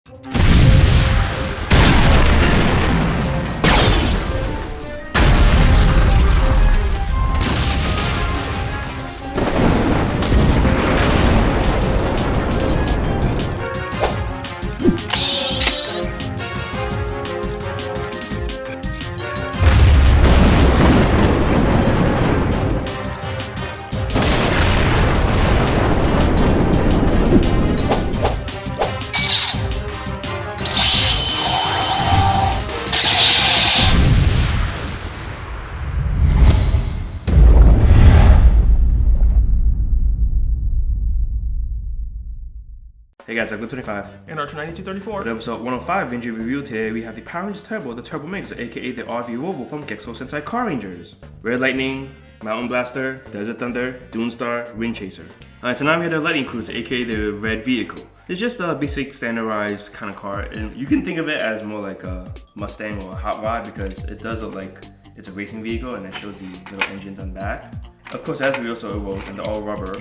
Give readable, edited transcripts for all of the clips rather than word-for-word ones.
Hey guys, I'm Good25 and R29234. With episode 105 Ninja Review. Today we have the Power Rangers Turbo, the Turbo Mix, aka the RV Robo from Gexo Sentai Car Rangers. Red Lightning, Mountain Blaster, Desert Thunder, Dune Star, Wind Chaser. Alright, so now we have the Lightning Cruiser, aka the Red Vehicle. It's just a basic standardized kind of car, and you can think of it as more like a Mustang or a Hot Rod because it does look like it's a racing vehicle and it shows the little engines on the back. Of course, it has wheels, so it rolls, and they're all rubber.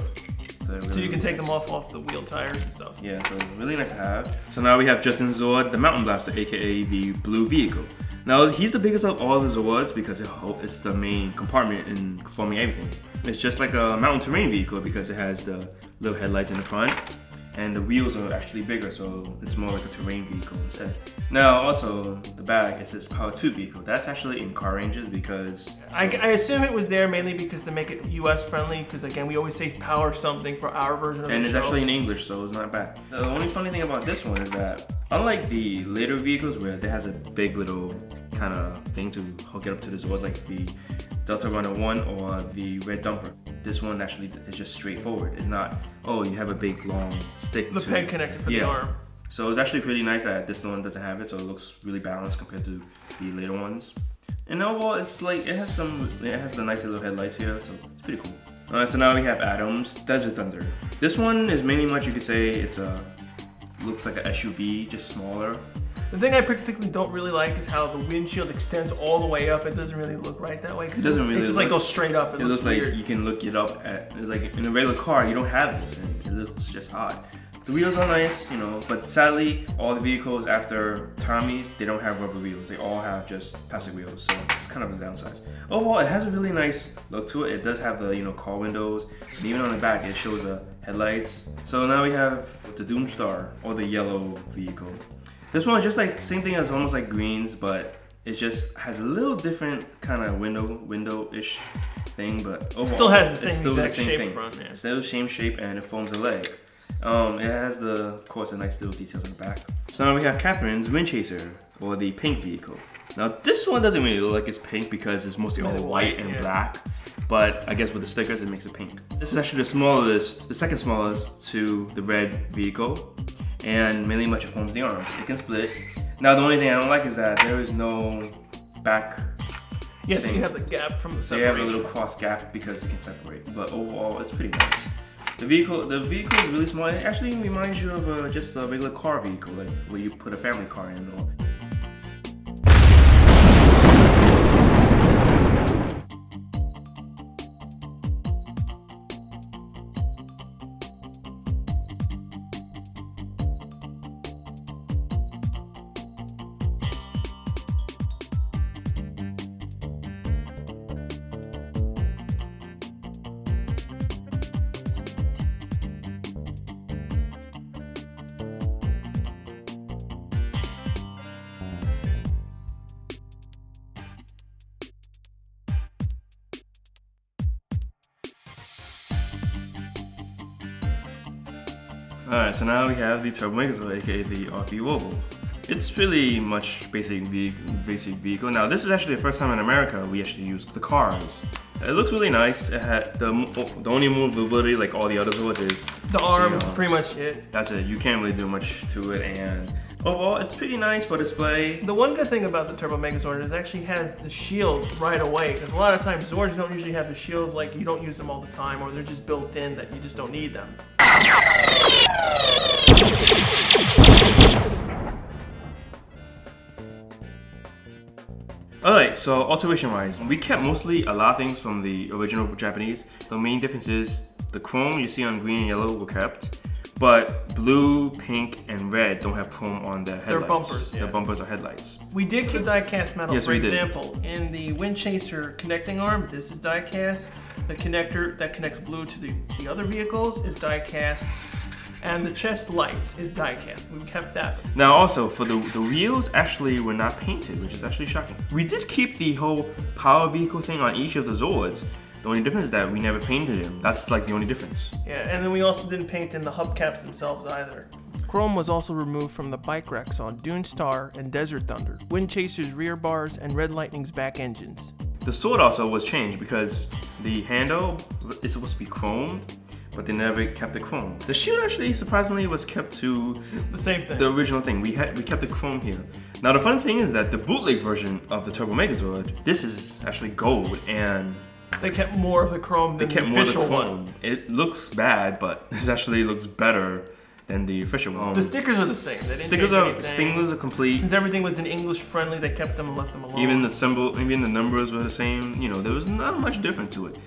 Really so you can take them off the wheel tires and stuff. Yeah, so really nice to have. So now we have Justin Zord, the Mountain Blaster, aka the Blue Vehicle. Now he's the biggest of all the Zords because it's the main compartment in forming everything. It's just like a mountain terrain vehicle because it has the little headlights in the front, and the wheels are actually bigger, so it's more like a terrain vehicle instead. Now also the bag, it says Power 2 Vehicle. That's actually in Car Rangers because I assume it was there mainly because to make it US friendly, because again we always say power something for our version of the show. And it's actually in English, so it's not bad. The only funny thing about this one is that unlike the later vehicles where it has a big little kind of thing to hook it up to the Zords, like the Delta Runner 1 or the Red Dumper, this one actually is just straightforward. It's not, oh, you have a big long stick the peg connector for the arm. So it's actually pretty nice that this one doesn't have it, so it looks really balanced compared to the later ones. And overall, it's like it has the nice little headlights here, so it's pretty cool. Alright, so now we have Adam's Desert Thunder. This one is mainly much you could say looks like an SUV, just smaller. The thing I particularly don't really like is how the windshield extends all the way up. It doesn't really look right that way. It doesn't really. It just like goes straight up. It looks like you can look it up at. It's like in a regular car, you don't have this, and it looks just odd. The wheels are nice, you know, but sadly, all the vehicles after Tommy's, they don't have rubber wheels. They all have just plastic wheels, so it's kind of a downside. Overall, it has a really nice look to it. It does have the car windows, and even on the back, it shows the headlights. So now we have the Doomstar, or the yellow vehicle. This one is just like same thing as almost like Greens, but it just has a little different kind of window-ish thing, but overall, still has the same exact shape thing. front. Yeah. It's still the same shape, and it forms a leg. It has of course, the nice little details on the back. So now we have Catherine's Wind Chaser, or the pink vehicle. Now this one doesn't really look like it's pink because it's mostly all white and black, but I guess with the stickers it makes it pink. This is actually the second smallest to the red vehicle, and mainly much it forms the arms. It can split. Now the only thing I don't like is that there is no back. Yes, so you have the gap from the separation. So you have a little cross gap because it can separate, but overall it's pretty nice. The vehicle is really small. It actually reminds you of just a regular car vehicle, like where you put a family car in. Alright, so now we have the Turbo Megazord, aka the RV Robo. It's really much basic vehicle. Now this is actually the first time in America we actually used the cars. It looks really nice. It had the only movability like all the other Zords is the arms, pretty much it. That's it. You can't really do much to it, and overall it's pretty nice for display. The one good thing about the Turbo Megazord is it actually has the shield right away, because a lot of times Zords don't usually have the shields, like you don't use them all the time, or they're just built in that you just don't need them. Alright, so alteration wise, we kept mostly a lot of things from the original Japanese. The main difference is the chrome you see on green and yellow were kept. But blue, pink, and red don't have chrome on their headlights. They're bumpers, yeah. Their bumpers are headlights. We did keep die-cast metal. Yes, for we did. example, in the wind chaser connecting arm, this is die-cast. The connector that connects blue to the other vehicles is die-cast. And the chest lights is die-cast. We kept that. Now also, for the wheels actually were not painted, which is actually shocking. We did keep the whole power vehicle thing on each of the Zords. The only difference is that we never painted them. That's like the only difference. Yeah, and then we also didn't paint in the hubcaps themselves either. Chrome was also removed from the bike racks on Dune Star and Desert Thunder, Wind Chaser's rear bars, and Red Lightning's back engines. The sword also was changed because the handle is supposed to be chromed, but they never kept the chrome. The shield actually surprisingly was kept to the same thing. The original thing. We kept the chrome here. Now the fun thing is that the bootleg version of the Turbo Megazord, this is actually gold, and they kept more of the chrome than the official one. It looks bad, but this actually looks better than the official one. The stickers are the same. They didn't stickers change are complete. Since everything was in English friendly, they kept them and left them alone. Even the symbol, even the numbers were the same. You know, there was not much different to it.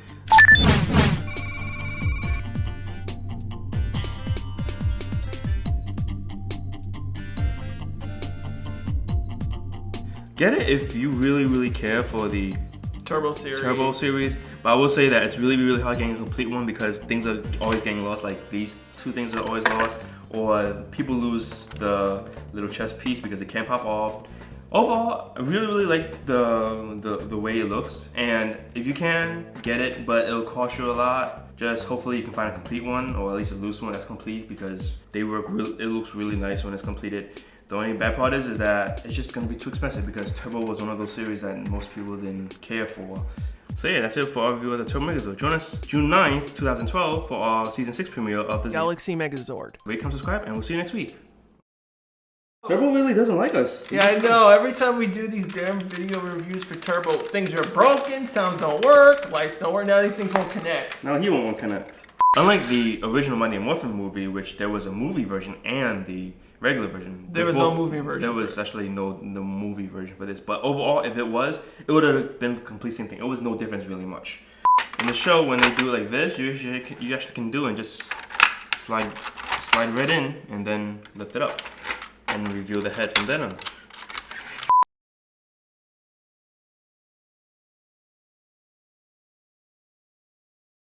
Get it if you really care for the Turbo series. But I will say that it's really hard getting a complete one because things are always getting lost. Like these two things are always lost, or people lose the little chest piece because it can't pop off. Overall, I really like the way it looks, and if you can, get it, but it'll cost you a lot. Just hopefully you can find a complete one, or at least a loose one that's complete, because they work. It looks really nice when it's completed. The only bad part is that it's just gonna be too expensive because Turbo was one of those series that most people didn't care for. So yeah, that's it for our review of the Turbo Megazord. Join us June 9th, 2012 for our Season 6 premiere of the Galaxy Megazord. Rate, comment, subscribe, and we'll see you next week. Turbo really doesn't like us. Yeah, I know. Every time we do these damn video reviews for Turbo, things are broken, sounds don't work, lights don't work, now these things won't connect. No, he won't connect. Unlike the original Mighty Morphin movie, which there was a movie version and the regular version. There was no movie version. There was actually no movie version for this. But overall, if it was, it would have been the complete same thing. It was no difference really much. In the show, when they do it like this, you actually can do it and just slide right in and then lift it up and reveal the head from then on.